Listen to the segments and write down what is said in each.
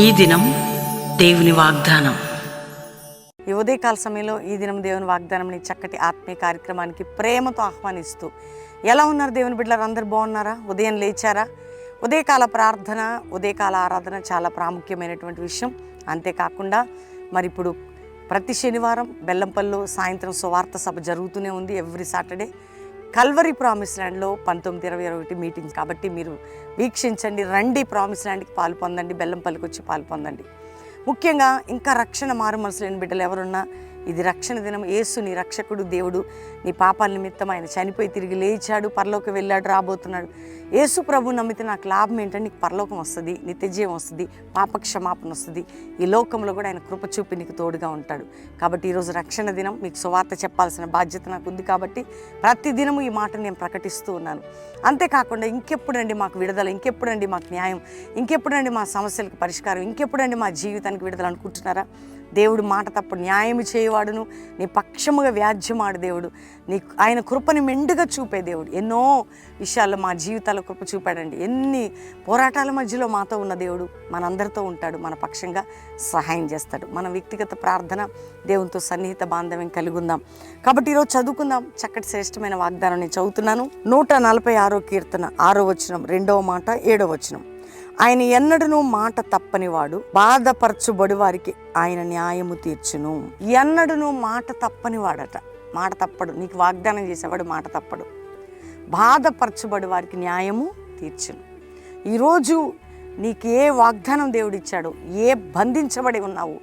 ఈ దినం దేవుని వాగ్దానం. ఈ ఉదయకాల సమయంలో ఈ దినం దేవుని వాగ్దానం చక్కటి ఆత్మీయ కార్యక్రమానికి ప్రేమతో ఆహ్వానిస్తూ, ఎలా ఉన్నారు దేవుని బిడ్డలారు? అందరు బాగున్నారా? ఉదయం లేచారా? ఉదయకాల ప్రార్థన, ఉదయకాల ఆరాధన చాలా ప్రాముఖ్యమైనటువంటి విషయం. అంతేకాకుండా మరి ఇప్పుడు ప్రతి శనివారం బెల్లంపల్లిలో సాయంత్రం సువార్త సభ జరుగుతూనే ఉంది. ఎవ్రీ సాటర్డే కల్వరీ ప్రామిస్ ల్యాండ్లో 19-21 మీటింగ్స్. కాబట్టి మీరు వీక్షించండి, రండి, ప్రామిస్ ల్యాండ్కి పాలు పొందండి, బెల్లంపల్లికి వచ్చి పాలు పొందండి. ముఖ్యంగా ఇంకా రక్షణ మారు మనసు లేని బిడ్డలు ఎవరున్నా, ఇది రక్షణ దినం. యేసు నీ రక్షకుడు, దేవుడు నీ పాపాల నిమిత్తం ఆయన చనిపోయి తిరిగి లేచాడు, పరలోకి వెళ్ళాడు, రాబోతున్నాడు. యేసు ప్రభు నమ్మితే నాకు లాభం ఏంటంటే నీకు పరలోకం వస్తుంది, నిత్యజీవం వస్తుంది, పాపక్షమాపణ వస్తుంది. ఈ లోకంలో కూడా ఆయన కృప చూపి నీకు తోడుగా ఉంటాడు. కాబట్టి ఈరోజు రక్షణ దినం, మీకు సువార్త చెప్పాల్సిన బాధ్యత నాకు ఉంది. కాబట్టి ప్రతి దినము ఈ మాట నేను ప్రకటిస్తూ ఉన్నాను. అంతేకాకుండా ఇంకెప్పుడండి మాకు విడుదల, ఇంకెప్పుడండి మాకు న్యాయం, ఇంకెప్పుడండి మా సమస్యలకు పరిష్కారం, ఇంకెప్పుడండి మా జీవితానికి విడుదల అనుకుంటున్నారా? దేవుడు మాట తప్పుడు న్యాయం చేయవాడును, నీ పక్షముగా వ్యాజ్యమాడు దేవుడు. ఆయన కృపని మెండుగా చూపే దేవుడు. ఎన్నో విషయాల్లో మా జీవితాల్లో కృప చూపాడండి. ఎన్ని పోరాటాల మధ్యలో మాతో ఉన్న దేవుడు మనందరితో ఉంటాడు, మన పక్షంగా సహాయం చేస్తాడు. మన వ్యక్తిగత ప్రార్థన, దేవునితో సన్నిహిత బాంధవ్యం కలిగి ఉందాం. కాబట్టి ఈరోజు చదువుకుందాం చక్కటి శ్రేష్టమైన వాగ్దానం. నేను చదువుతున్నాను. 146 కీర్తన 6వ వచనం, 2వ మాట, 7వ వచనం. ఆయన ఎన్నడూ మాట తప్పనివాడు, బాధపరచుబడి వారికి ఆయన న్యాయము తీర్చును. ఎన్నడూ మాట తప్పనివాడట. మాట తప్పడు. నీకు వాగ్దానం చేసేవాడు మాట తప్పడు. బాధపరచుబడి వారికి న్యాయము తీర్చును. ఈరోజు నీకు ఏ వాగ్దానం దేవుడిచ్చాడో, ఏ బంధించబడి ఉన్నావు,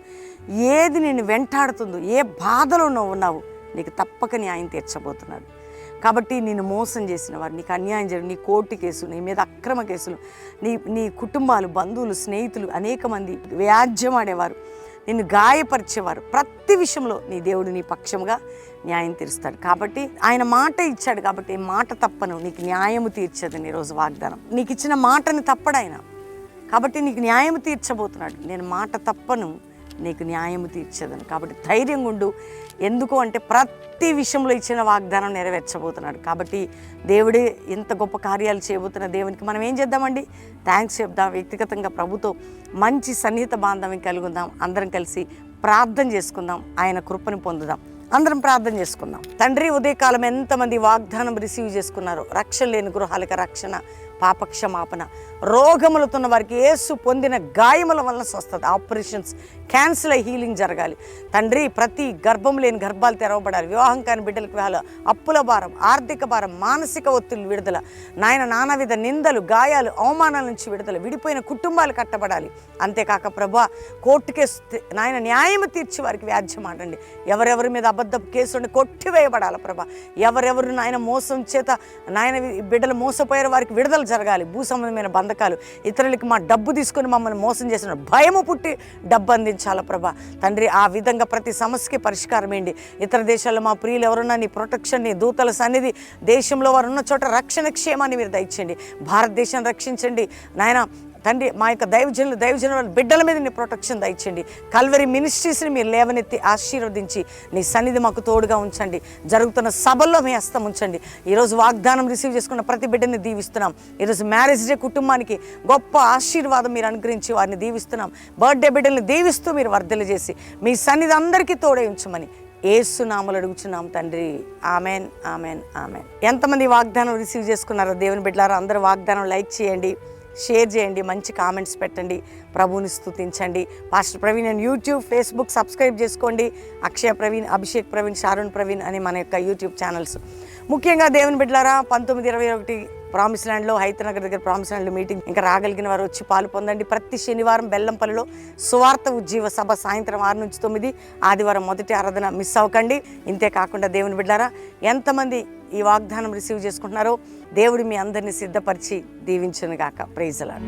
ఏది నేను వెంటాడుతుందో, ఏ బాధలో ఉన్నావు, నీకు తప్పక న్యాయం తీర్చబోతున్నాడు. కాబట్టి నిన్ను మోసం చేసిన వారు, నీకు అన్యాయం జరిగి, నీ కోర్టు కేసులు, నీ మీద అక్రమ కేసులు, నీ కుటుంబాలు, బంధువులు, స్నేహితులు, అనేక మంది వ్యాజ్యమాడేవారు, నిన్ను గాయపరిచేవారు, ప్రతి విషయంలో నీ దేవుడు నీ పక్షముగా న్యాయం తీరుస్తాడు. కాబట్టి ఆయన మాట ఇచ్చాడు. కాబట్టి మాట తప్పను, నీకు న్యాయము తీర్చేదని ఈరోజు వాగ్దానం. నీకు ఇచ్చిన మాటని తప్పడాయన, కాబట్టి నీకు న్యాయము తీర్చబోతున్నాడు. నేను మాట తప్పను, నీకు న్యాయము తీర్చేదని. కాబట్టి ధైర్యంగా ఉండు. ఎందుకు అంటే ప్రతి విషయంలో ఇచ్చిన వాగ్దానం నెరవేర్చబోతున్నాడు. కాబట్టి దేవుడే ఇంత గొప్ప కార్యాలు చేయబోతున్న దేవునికి మనం ఏం చేద్దామండి? థ్యాంక్స్ చెప్దాం. వ్యక్తిగతంగా ప్రభుతో మంచి సన్నిహిత బాంధవ్యం కలిగి ఉందాం. అందరం కలిసి ప్రార్థన చేసుకుందాం, ఆయన కృపను పొందుదాం. అందరం ప్రార్థన చేసుకుందాం. తండ్రి, ఉదయకాలం ఎంతమంది వాగ్దానం రిసీవ్ చేసుకున్నారో, రక్షణ లేని గృహాలకు రక్షణ, పాపక్షమాపణ, రోగములతున్న వారికి యేసు పొందిన గాయముల వలన స్వస్థత, ఆపరేషన్స్ క్యాన్సిల్ అయ్యి హీలింగ్ జరగాలి. తండ్రి, ప్రతి గర్భం లేని గర్భాలు తెరవబడాలి. వివాహం కాని బిడ్డలకు వివాహాలు, అప్పుల భారం, ఆర్థిక భారం, మానసిక ఒత్తిడి విడుదల, నానావిధ నిందలు, గాయాలు, అవమానాల నుంచి విడుదల, విడిపోయిన కుటుంబాలు కట్టబడాలి. అంతేకాక ప్రభా, కోర్టు కేసు న్యాయము తీర్చి వారికి వ్యాజ్యం ఆడండి. ఎవరెవరి మీద అబద్ధపు కేసులను కొట్టివేయబడాలి ప్రభా. ఎవరెవరు మోసం చేత బిడ్డలు మోసపోయారు, వారికి విడుదల జరగాలి. భూ సంబంధమైన బంధకాలు, ఇతరులకి మా డబ్బు తీసుకొని మమ్మల్ని మోసం చేసిన భయము పుట్టి డబ్బు అందించాల ప్రభా. తండ్రి, ఆ విధంగా ప్రతి సమస్యకి పరిష్కారం ఏంటి. ఇతర దేశాల్లో మా ప్రియులు ఎవరున్నా నీ ప్రొటెక్షన్, నీ దూతల సన్నిధి, దేశంలో వారు ఉన్న చోట రక్షణ క్షేమాన్ని మీరు దయచేయండి. భారతదేశాన్ని రక్షించండి నాయన. తండ్రి, మా యొక్క దైవజనుల బిడ్డల మీద నీ ప్రొటెక్షన్ దయచేయండి. కల్వరీ మినిస్ట్రీస్ని మీరు లేవనెత్తి ఆశీర్వదించి నీ సన్నిధి మాకు తోడుగా ఉంచండి. జరుగుతున్న సభల్లో మీ హస్తం ఉంచండి. ఈరోజు వాగ్దానం రిసీవ్ చేసుకున్న ప్రతి బిడ్డని దీవిస్తున్నాం. ఈరోజు మ్యారేజ్ డే కుటుంబానికి గొప్ప ఆశీర్వాదం మీరు అనుగ్రహించి వారిని దీవిస్తున్నాం. బర్త్డే బిడ్డల్ని దీవిస్తూ మీరు వర్ధలు చేసి మీ సన్నిధి అందరికీ తోడే ఉంచమని యేసు నామములో అడుగుచున్నాం తండ్రి. Amen, amen, amen. ఎంతమంది వాగ్దానం రిసీవ్ చేసుకున్నారో దేవుని బిడ్డలారా, అందరూ వాగ్దానం లైక్ చేయండి, షేర్ చేయండి, మంచి కామెంట్స్ పెట్టండి, ప్రభువుని స్తుతించండి. పాస్టర్ ప్రవీణ్ అని యూట్యూబ్, ఫేస్బుక్ సబ్స్క్రైబ్ చేసుకోండి. అక్షయ ప్రవీణ్, అభిషేక్ ప్రవీణ్, షారుణ్ ప్రవీణ్ అని మన యొక్క యూట్యూబ్ ఛానల్స్. ముఖ్యంగా దేవుని బిడ్డలారా, 19-21 ప్రామిస్ ల్యాండ్లో, హైతనగర్ దగ్గర ప్రామిస్ ల్యాండ్లో మీటింగ్ ఇంకా రాగలిగిన వారు వచ్చి పాలు పొందండి. ప్రతి శనివారం బెల్లంపల్లిలో సువార్త ఉజ్జీవ సభ సాయంత్రం 6 నుంచి 9, ఆదివారం మొదటి ఆరాధన మిస్ అవ్వకండి. ఇంతే కాకుండా దేవుని బిడ్డలారా, ఎంతమంది ఈ వాగ్దానం రిసీవ్ చేసుకుంటున్నారో దేవుడు మీ అందరినీ సిద్ధపరిచి దీవించును గాక. Praise the lord.